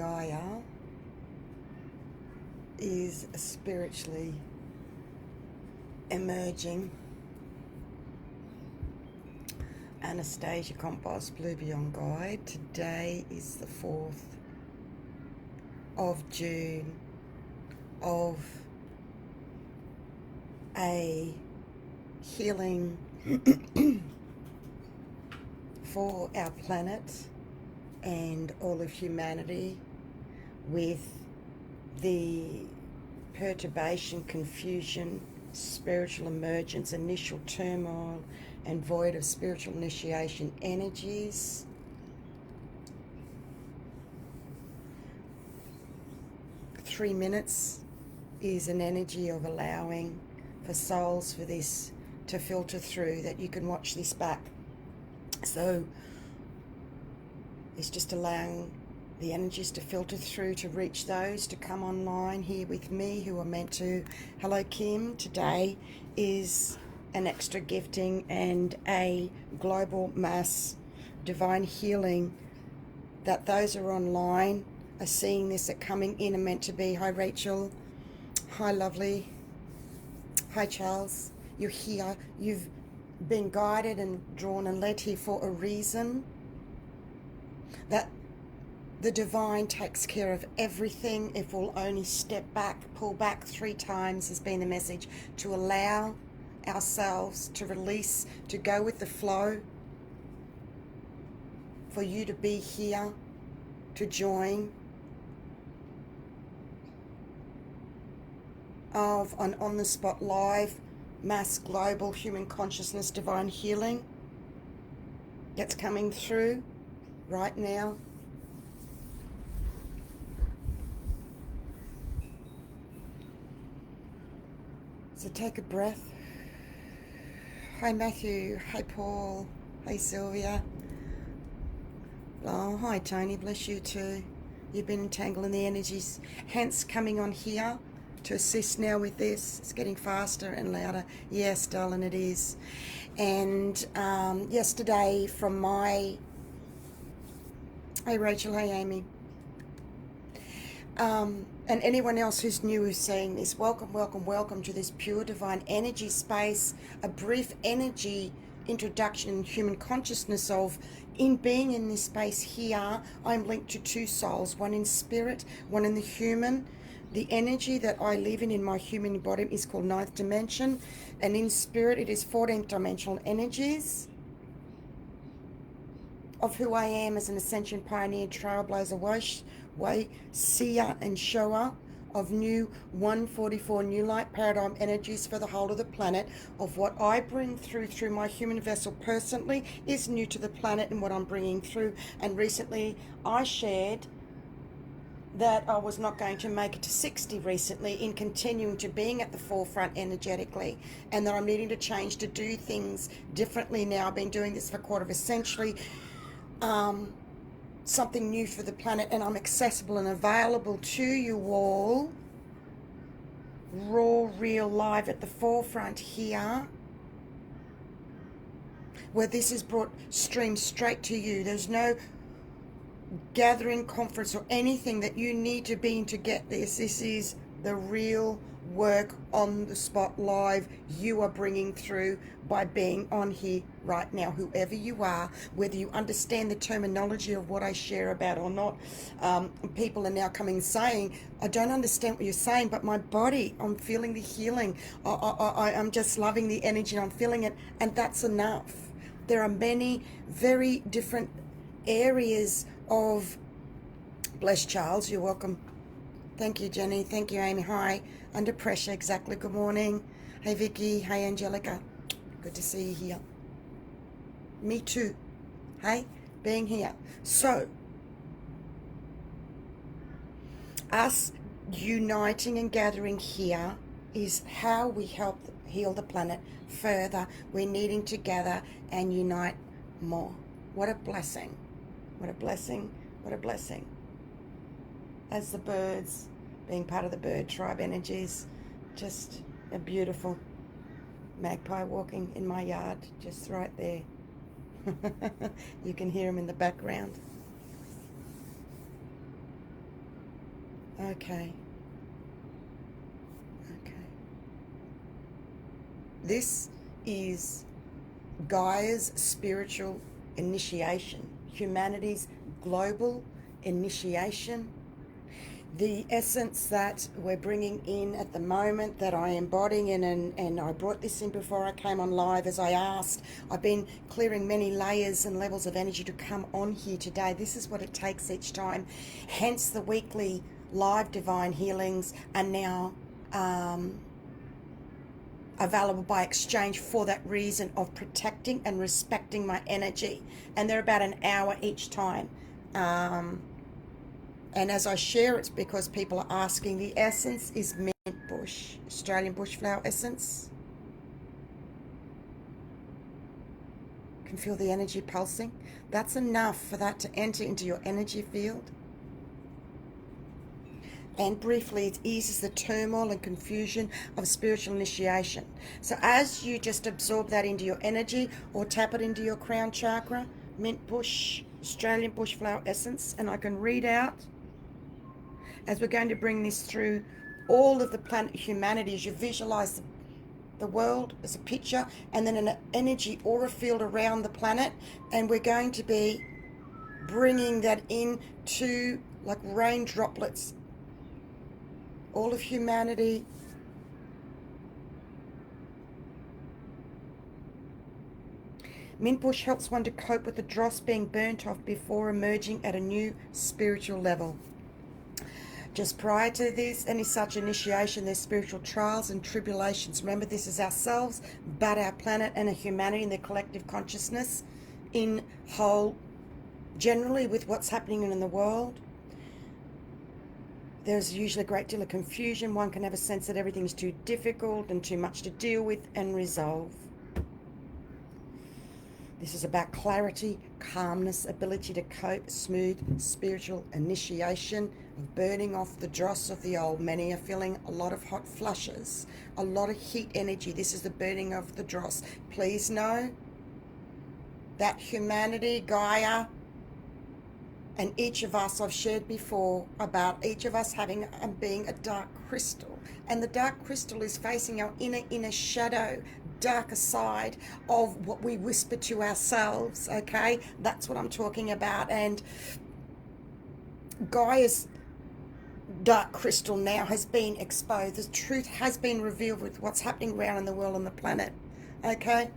Gaia is spiritually emerging. Anastasia Compost Blue Beyond Guide. Today is the 4th of June of a healing for our planet and all of humanity with the perturbation, confusion, spiritual emergence, initial turmoil and void of spiritual initiation energies. Three minutes is an energy of allowing for souls for this to filter through, that you can watch this back. So it's just allowing the energies to filter through to reach those to come online here with me who are meant to. Hello Kim, today is an extra gifting and a global mass divine healing that those who are online are seeing this, are coming in, are meant to be. Hi Rachel, hi lovely, hi Charles, you're here, you've been guided and drawn and led here for a reason. That the divine takes care of everything if we'll only step back, pull back 3 times has been the message, to allow ourselves to release, to go with the flow, for you to be here, to join of an on-the-spot live mass global human consciousness divine healing that's coming through right now. So take a breath. Hi Matthew, hi Paul, hi Sylvia. Oh, hi Tony, bless you too. You've been entangled in the energies, hence coming on here to assist now with this. It's getting faster and louder. Yes, darling, it is. And yesterday from my... Hey Rachel, hey Amy. And anyone else who's new who's seeing this, welcome, welcome, welcome to this pure divine energy space. A brief energy introduction in human consciousness of, in being in this space here, I'm linked to 2 souls, one in spirit, one in the human. The energy that I live in my human body is called 9th dimension, and in spirit it is 14th dimensional energies of who I am as an ascension pioneer, trailblazer, way seer and shower of new 144 new light paradigm energies for the whole of the planet. Of what I bring through my human vessel personally is new to the planet and what I'm bringing through. And recently I shared that I was not going to make it to 60 recently in continuing to being at the forefront energetically, and that I'm needing to change to do things differently now. I've been doing this for a quarter of a century. Something new for the planet, and I'm accessible and available to you all, raw, real, live at the forefront here, where this is brought streamed straight to you. There's no gathering, conference or anything that you need to be in to get this. This is the real work on the spot live you are bringing through by being on here right now, whoever you are, whether you understand the terminology of what I share about or not. People are now coming saying, I don't understand what you're saying, but my body, I'm feeling the healing. I'm just loving the energy and I'm feeling it, and that's enough. There are many very different areas of... Bless Charles, you're welcome. Thank you, Jenny. Thank you, Amy. Hi. Under pressure, exactly. Good morning. Hey, Vicky. Hey, Angelica. Good to see you here. Me too. Hey, being here. So, us uniting and gathering here is how we help heal the planet further. We're needing to gather and unite more. What a blessing. What a blessing. What a blessing. As the birds, being part of the bird tribe energies, just a beautiful magpie walking in my yard, just right there. You can hear him in the background. Okay. Okay. This is Gaia's spiritual initiation, humanity's global initiation. The essence that we're bringing in at the moment, that I am embodying in, and I brought this in before I came on live as I asked. I've been clearing many layers and levels of energy to come on here today. This is what it takes each time. Hence the weekly live divine healings are now available by exchange for that reason of protecting and respecting my energy. And they're about an hour each time. And as I share, it's because people are asking. The essence is mint bush, Australian bushflower essence. You can feel the energy pulsing. That's enough for that to enter into your energy field. And briefly, it eases the turmoil and confusion of spiritual initiation. So as you just absorb that into your energy or tap it into your crown chakra, mint bush, Australian bushflower essence, and I can read out as we're going to bring this through all of the planet humanity, as you visualize the world as a picture and then an energy aura field around the planet, and we're going to be bringing that into like rain droplets, all of humanity. Mint bush helps one to cope with the dross being burnt off before emerging at a new spiritual level. Just prior to this, any such initiation, there's spiritual trials and tribulations. Remember, this is ourselves, but our planet and a humanity and their collective consciousness in whole, generally with what's happening in the world. There's usually a great deal of confusion. One can have a sense that everything's too difficult and too much to deal with and resolve. This is about clarity, calmness, ability to cope, smooth spiritual initiation, of burning off the dross of the old. Many are feeling a lot of hot flushes, a lot of heat energy. This is the burning of the dross. Please know that humanity, Gaia, and each of us, I've shared before about each of us having and being a dark crystal. And the dark crystal is facing our inner shadow, darker side of what we whisper to ourselves, okay? That's what I'm talking about. And Gaia's dark crystal now has been exposed. The truth has been revealed with what's happening around in the world and the planet, okay?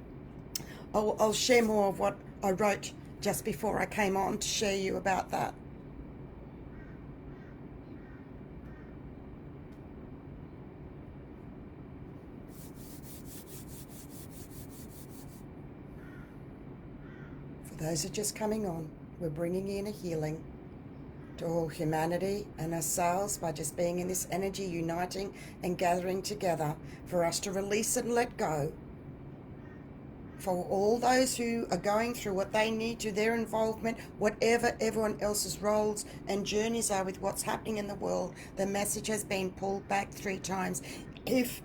I'll share more of what I wrote just before I came on to share you about that. For those who are just coming on, we're bringing in a healing to all humanity and ourselves by just being in this energy, uniting and gathering together for us to release and let go. For all those who are going through what they need to, their involvement, whatever everyone else's roles and journeys are with what's happening in the world, the message has been pulled back 3 times. If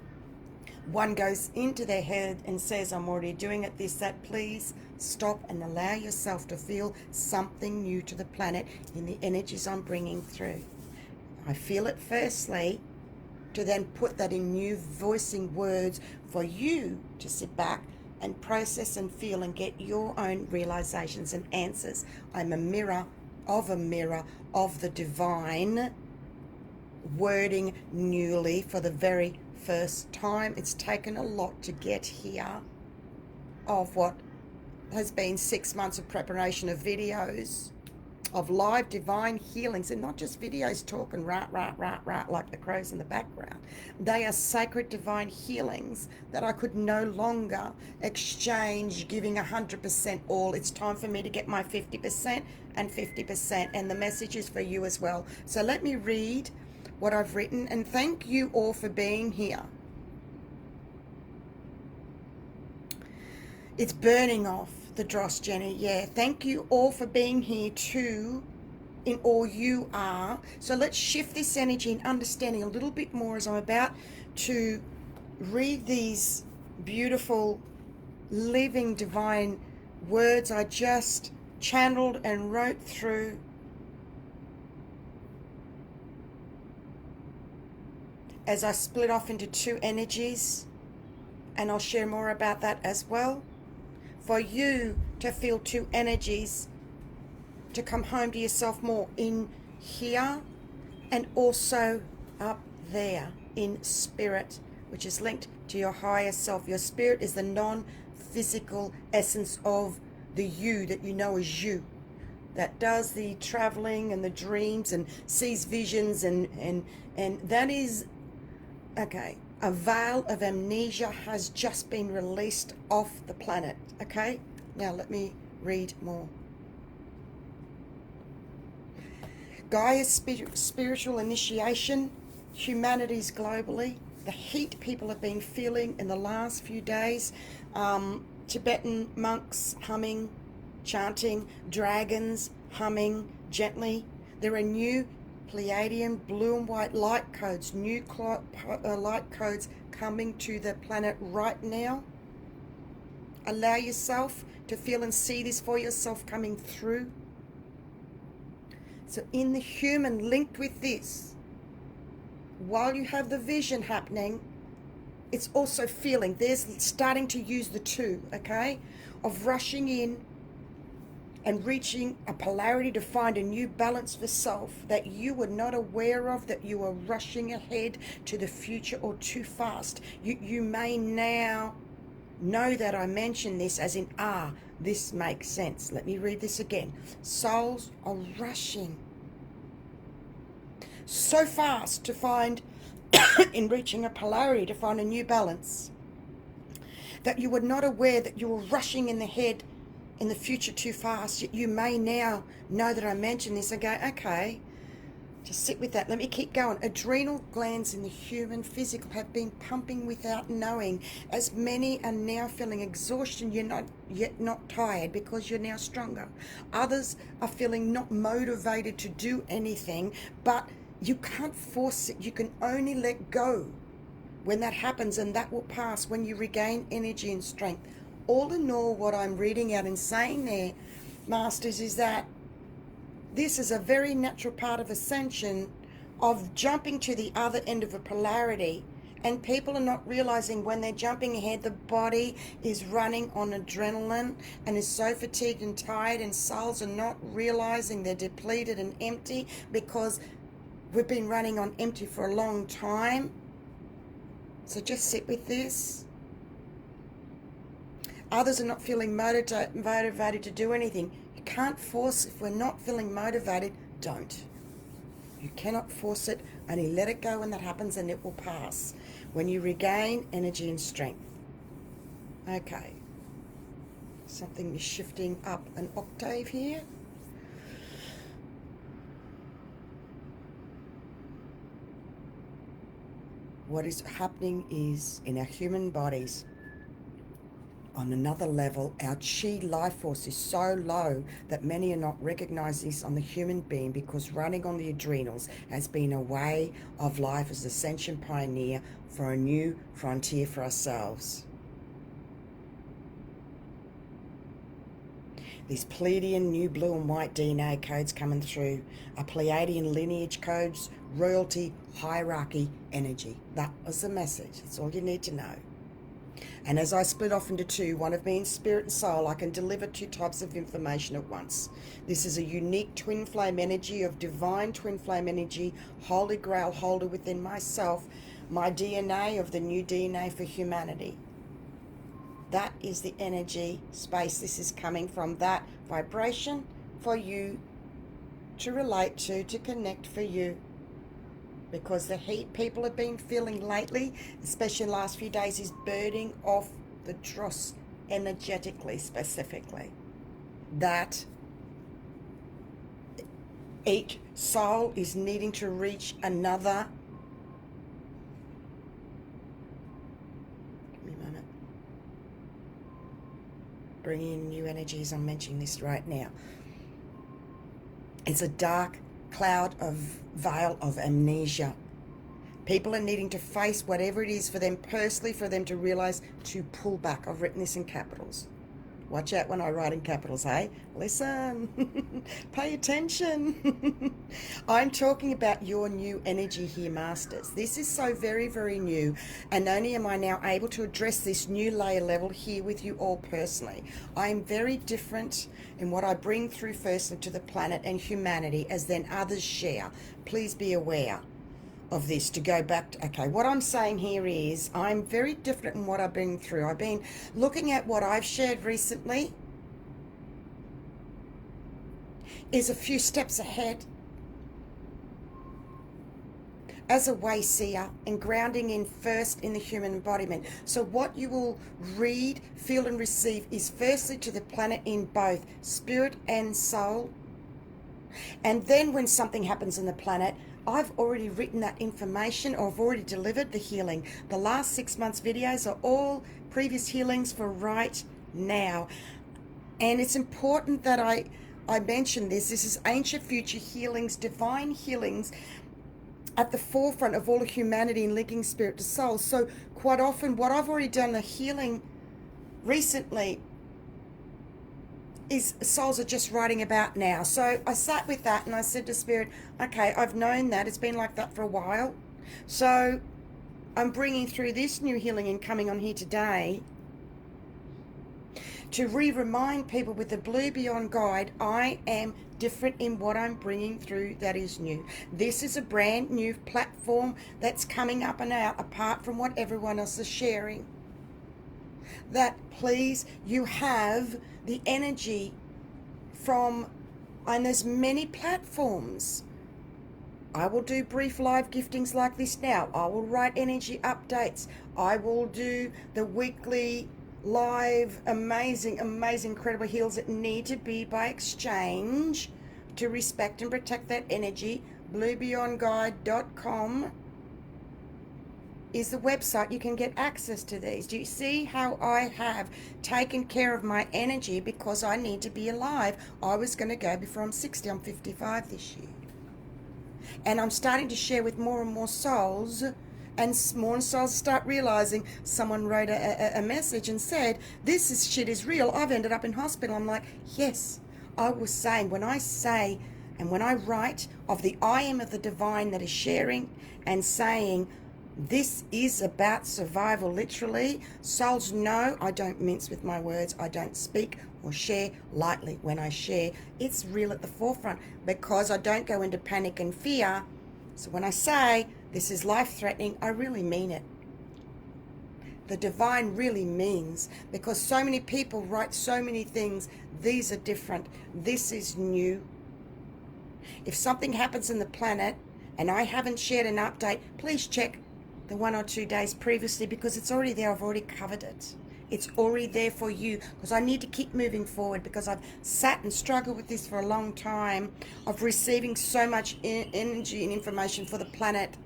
one goes into their head and says, I'm already doing it, this, that, please stop and allow yourself to feel something new to the planet in the energies I'm bringing through. I feel it firstly, to then put that in new voicing words for you to sit back and process and feel and get your own realizations and answers. I'm a mirror of the divine, wording newly for the very first time. It's taken a lot to get here, of what has been 6 months of preparation of videos of live divine healings, and not just videos talking rah like the crows in the background. They are sacred divine healings that I could no longer exchange giving 100% all. It's time for me to get my 50% and 50%, and the message is for you as well. So let me read what I've written, and thank you all for being here. It's burning off the dross, Jenny. Yeah, thank you all for being here too, in all you are. So let's shift this energy and understanding a little bit more as I'm about to read these beautiful living divine words I just channeled and wrote through. as I split off into two energies, and I'll share more about that as well, for you to feel two energies, to come home to yourself more in here and also up there in spirit, which is linked to your higher self. Your spirit is the non-physical essence of the you that you know as you, that does the traveling and the dreams and sees visions, and that is, okay, a veil of amnesia has just been released off the planet. Okay, now let me read more. Gaia's spiritual initiation, humanities globally, the heat people have been feeling in the last few days, Tibetan monks humming, chanting, dragons humming gently. There are new Pleiadian blue and white light codes, new light codes coming to the planet right now. Allow yourself to feel and see this for yourself coming through. So in the human linked with this, while you have the vision happening, it's also feeling. There's starting to use the two, okay, of rushing in and reaching a polarity to find a new balance for self that you were not aware of, that you were rushing ahead to the future or too fast. You may now know that I mentioned this as in, this makes sense. Let me read this again. Souls are rushing so fast to find, in reaching a polarity, to find a new balance, that you were not aware that you were rushing in the head in the future too fast. You may now know that I mentioned this and go, okay, just sit with that. Let me keep going. Adrenal glands in the human physical have been pumping without knowing, as many are now feeling exhaustion. You're not yet not tired because you're now stronger. Others are feeling not motivated to do anything, but you can't force it. You can only let go when that happens, and that will pass when you regain energy and strength. All in all, what I'm reading out and saying there, Masters, is that this is a very natural part of ascension, of jumping to the other end of a polarity, and people are not realizing when they're jumping ahead, the body is running on adrenaline and is so fatigued and tired, and souls are not realizing they're depleted and empty because we've been running on empty for a long time. So just sit with this. Others are not feeling motivated to do anything. You can't force. If we're not feeling motivated, don't. You cannot force it. Only let it go when that happens, and it will pass when you regain energy and strength. Okay. Something is shifting up an octave here. What is happening is, in our human bodies, on another level, our chi life force is so low that many are not recognizing this on the human being, because running on the adrenals has been a way of life as ascension pioneer for a new frontier for ourselves. These Pleiadian new blue and white DNA codes coming through are Pleiadian lineage codes, royalty, hierarchy, energy. That was the message. That's all you need to know. And as I split off into two, one of me in spirit and soul, I can deliver two types of information at once. This is a unique twin flame energy of divine twin flame energy, holy grail holder within myself, my DNA of the new DNA for humanity. That is the energy space this is coming from, that vibration for you to relate to connect for you. Because the heat people have been feeling lately, especially in the last few days, is burning off the dross energetically, specifically. That each soul is needing to reach another. Give me a moment. Bringing in new energies. I'm mentioning this right now. It's a dark cloud of veil of amnesia. People are needing to face whatever it is for them personally, for them to realize to pull back. I've written this in capitals. Watch out when I write in capitals, hey? Listen, pay attention. I'm talking about your new energy here, Masters. This is so very, very new, and only am I now able to address this new layer level here with you all personally. I am very different in what I bring through firstly to the planet and humanity as then others share. Please be aware of this to go back to, okay, what I'm saying here is I'm very different in what I've been through. I've been looking at what I've shared recently is a few steps ahead as a way seer and grounding in first in the human embodiment. So what you will read, feel and receive is firstly to the planet in both spirit and soul. And then when something happens on the planet, I've already written that information, or I've already delivered the healing. The last 6 months videos are all previous healings for right now. And it's important that I mention this. This is ancient future healings, divine healings at the forefront of all of humanity and linking spirit to soul. So quite often what I've already done the healing recently is souls are just writing about now. So I sat with that and I said to Spirit, okay, I've known that. It's been like that for a while. So I'm bringing through this new healing and coming on here today to remind people with the Blue Beyond Guide, I am different in what I'm bringing through that is new. This is a brand new platform that's coming up and out apart from what everyone else is sharing. That please, you have the energy from, and there's many platforms. I will do brief live giftings like this now. I will write energy updates. I will do the weekly live amazing incredible heals that need to be by exchange to respect and protect that energy. bluebeyondguide.com is the website you can get access to these. Do you see how I have taken care of my energy because I need to be alive? I was going to go before I'm 60. I'm 55 this year. And I'm starting to share with more and more souls, and more souls start realizing. Someone wrote a message and said, this is shit is real. I've ended up in hospital. I'm like, yes. I was saying, when I say and when I write of the I am of the divine that is sharing and saying, this is about survival, literally. Souls know I don't mince with my words. I don't speak or share lightly. When I share, it's real at the forefront because I don't go into panic and fear. So when I say this is life-threatening, I really mean it. The divine really means, because so many people write so many things. These are different. This is new. If something happens in the planet and I haven't shared an update, please check the 1 or 2 days previously, because it's already there. I've already covered it. It's already there for you, because I need to keep moving forward, because I've sat and struggled with this for a long time of receiving so much energy and information for the planet.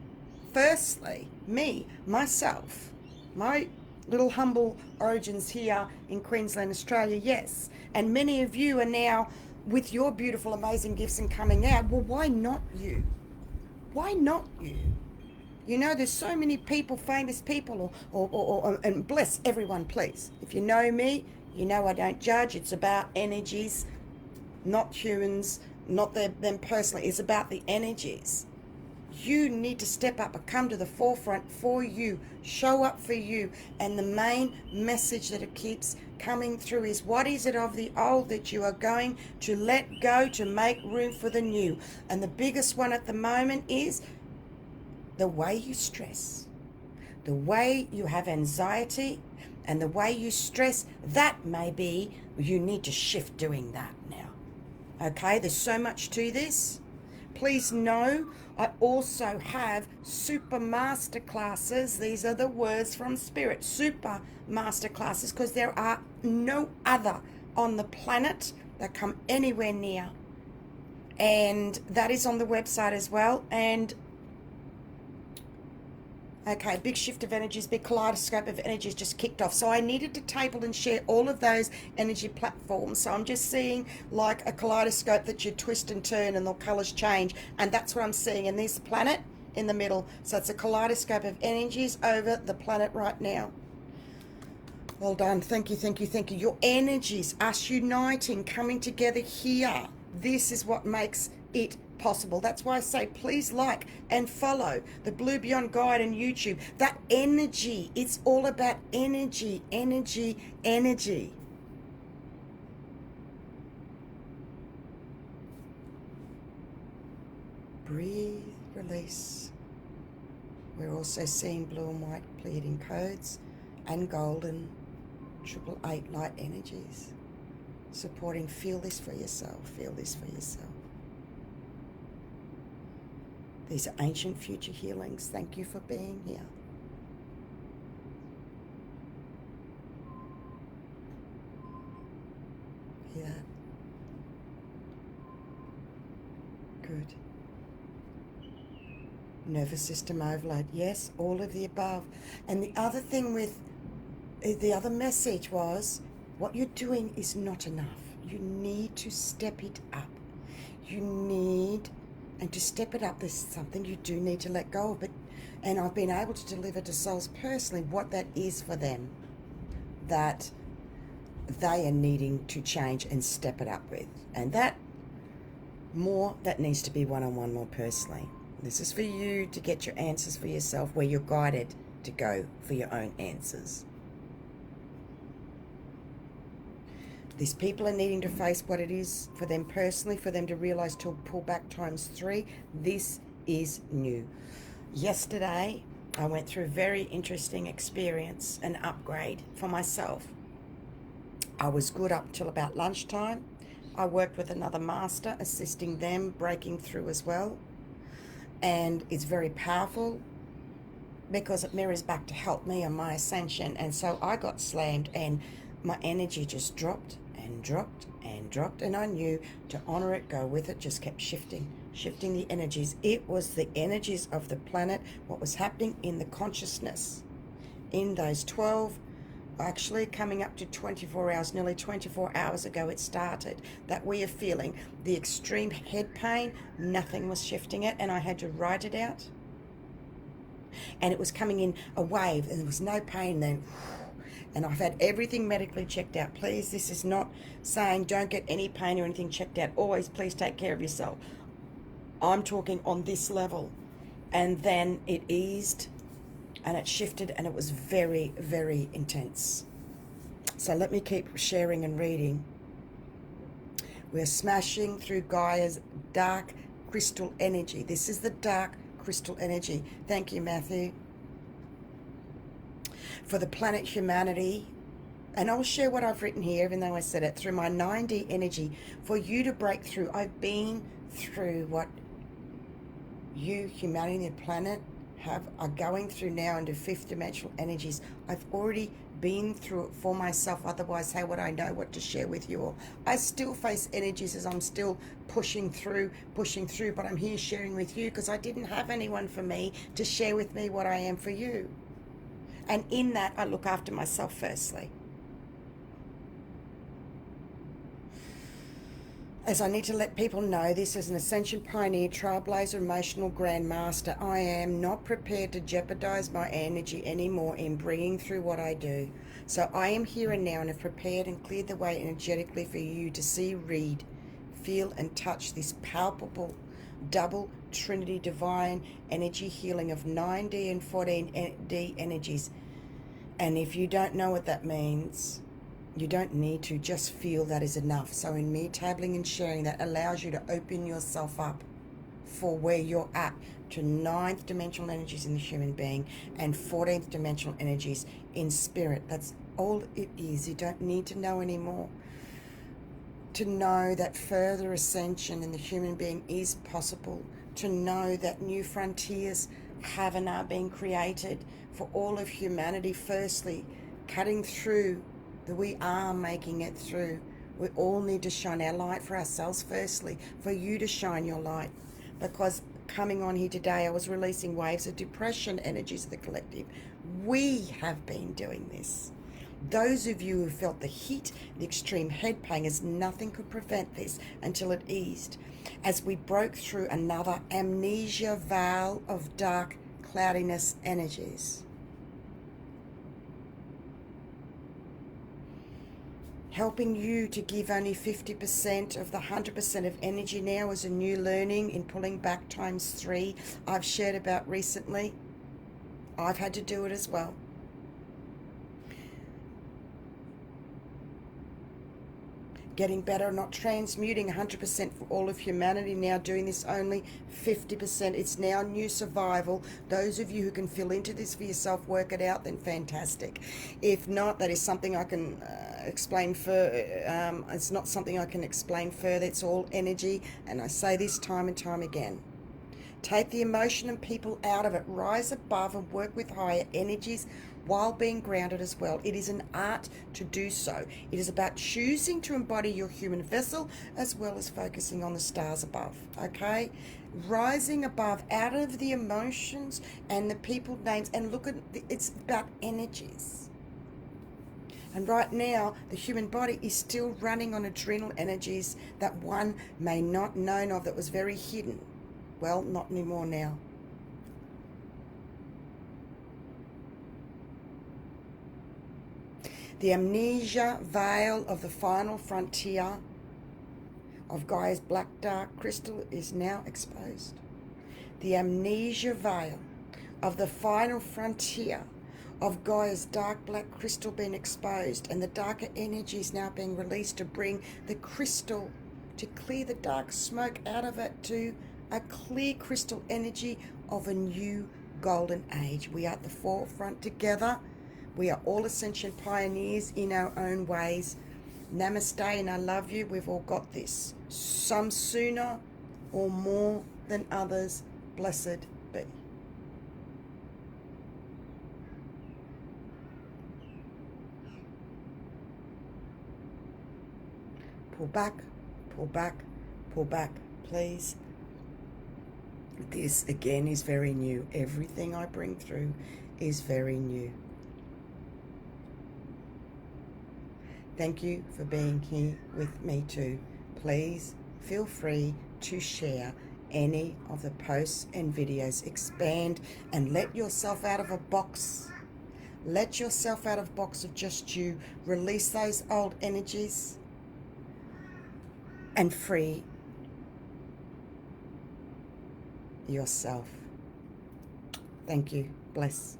Firstly, me, myself, my little humble origins here in Queensland, Australia, yes. And many of you are now with your beautiful, amazing gifts and coming out. Well, why not you? Why not you? You know, there's so many people, famous people, and bless everyone, please. If you know me, you know I don't judge. It's about energies, not humans, not them personally. It's about the energies. You need to step up and come to the forefront for you, show up for you. And the main message that it keeps coming through is, what is it of the old that you are going to let go to make room for the new? And the biggest one at the moment is the way you stress, the way you have anxiety, and the way you stress. That may be, you need to shift doing that now. Okay, there's so much to this. Please know I also have super master classes. These are the words from Spirit, super master classes, because there are no other on the planet that come anywhere near. And that is on the website as well. And okay, big shift of energies, big kaleidoscope of energies just kicked off. So I needed to table and share all of those energy platforms. So I'm just seeing like a kaleidoscope that you twist and turn and the colours change. And that's what I'm seeing. And there's the planet in the middle. So it's a kaleidoscope of energies over the planet right now. Well done. Thank you, thank you, thank you. Your energies, us uniting, coming together here. This is what makes it possible. That's why I say please like and follow the Blue Beyond Guide on YouTube. That energy, it's all about energy, energy, energy. Breathe, release. We're also seeing blue and white pleading codes and golden 888 light energies supporting. Feel this for yourself. Feel this for yourself. These are ancient future healings. Thank you for being here. Hear that? Good. Nervous system overload. Yes, all of the above. And the other thing with the other message was, what you're doing is not enough. You need to step it up. You need, and to step it up, there's something you do need to let go of. And I've been able to deliver to souls personally what that is for them, that they are needing to change and step it up with. And that needs to be one-on-one more personally. This is for you to get your answers for yourself, where you're guided to go for your own answers. These people are needing to face what it is for them personally, for them to realize, to pull back ×3. This is new. Yesterday, I went through a very interesting experience, an upgrade for myself. I was good up till about lunchtime. I worked with another master, assisting them, breaking through as well. And it's very powerful because it mirrors back to help me on my ascension. And so I got slammed and my energy just dropped and dropped and dropped. And I knew to honor it, go with it, just kept shifting the energies. It was the energies of the planet, what was happening in the consciousness in those 12, actually coming up to 24 hours, nearly 24 hours ago it started, that we are feeling the extreme head pain. Nothing was shifting it, and I had to write it out. And it was coming in a wave, and there was no pain then. And I've had everything medically checked out. Please, this is not saying don't get any pain or anything checked out. Always, please take care of yourself. I'm talking on this level. And then it eased, and it shifted, and it was very, very intense. So let me keep sharing and reading. We're smashing through Gaia's dark crystal energy. This is the dark crystal energy. Thank you, Matthew. For the planet humanity, and I'll share what I've written here, even though I said it, through my 9D energy, for you to break through. I've been through what you, humanity, the planet, are going through now into fifth dimensional energies. I've already been through it for myself. Otherwise, how would I know what to share with you all? I still face energies as I'm still pushing through, but I'm here sharing with you because I didn't have anyone for me to share with me what I am for you. And in that, I look after myself firstly. As I need to let people know, this is an Ascension Pioneer, Trailblazer, Emotional Grandmaster. I am not prepared to jeopardize my energy anymore in bringing through what I do. So I am here and now and have prepared and cleared the way energetically for you to see, read, feel and touch this palpable double Trinity divine energy healing of 9D and 14D energies. And if you don't know what that means, you don't need to, just feel that is enough. So in me tabling and sharing, that allows you to open yourself up for where you're at, to 9th dimensional energies in the human being and 14th dimensional energies in spirit. That's all it is. You don't need to know anymore. To know that further ascension in the human being is possible. To know that new frontiers have and are being created for all of humanity. Firstly, cutting through, that we are making it through. We all need to shine our light for ourselves firstly, for you to shine your light. Because coming on here today, I was releasing waves of depression energies of the collective. We have been doing this. Those of you who felt the heat, the extreme head pain, as nothing could prevent this until it eased. As we broke through another amnesia veil of dark cloudiness energies. helping you to give only 50% of the 100% of energy now is a new learning in pulling back ×3 I've shared about recently. I've had to do it as well. Getting better, not transmuting 100% for all of humanity, now doing this only 50%. It's now new survival. Those of you who can fill into this for yourself, work it out, then fantastic. If not, that is something I can explain further. It's not something I can explain further. It's all energy, and I say this time and time again. Take the emotion and people out of it. Rise above and work with higher energies while being grounded as well. It is an art to do so. It is about choosing to embody your human vessel as well as focusing on the stars above, okay? Rising above, out of the emotions and the people names, and look at, it's about energies. And right now, the human body is still running on adrenal energies that one may not know of, that was very hidden. Well, not anymore now. The amnesia veil of the final frontier of Gaia's black dark crystal is now exposed. The amnesia veil of the final frontier of Gaia's dark black crystal being exposed, and the darker energies now being released to bring the crystal, to clear the dark smoke out of it, to a clear crystal energy of a new golden age. We are at the forefront together. We are all ascension pioneers in our own ways. Namaste, and I love you. We've all got this. Some sooner or more than others. Blessed be. Pull back, pull back, pull back, please. This again is very new. Everything I bring through is very new. Thank you for being here with me too. Please feel free to share any of the posts and videos. Expand and let yourself out of a box. Let yourself out of a box of just you. Release those old energies and free yourself. Thank you. Bless.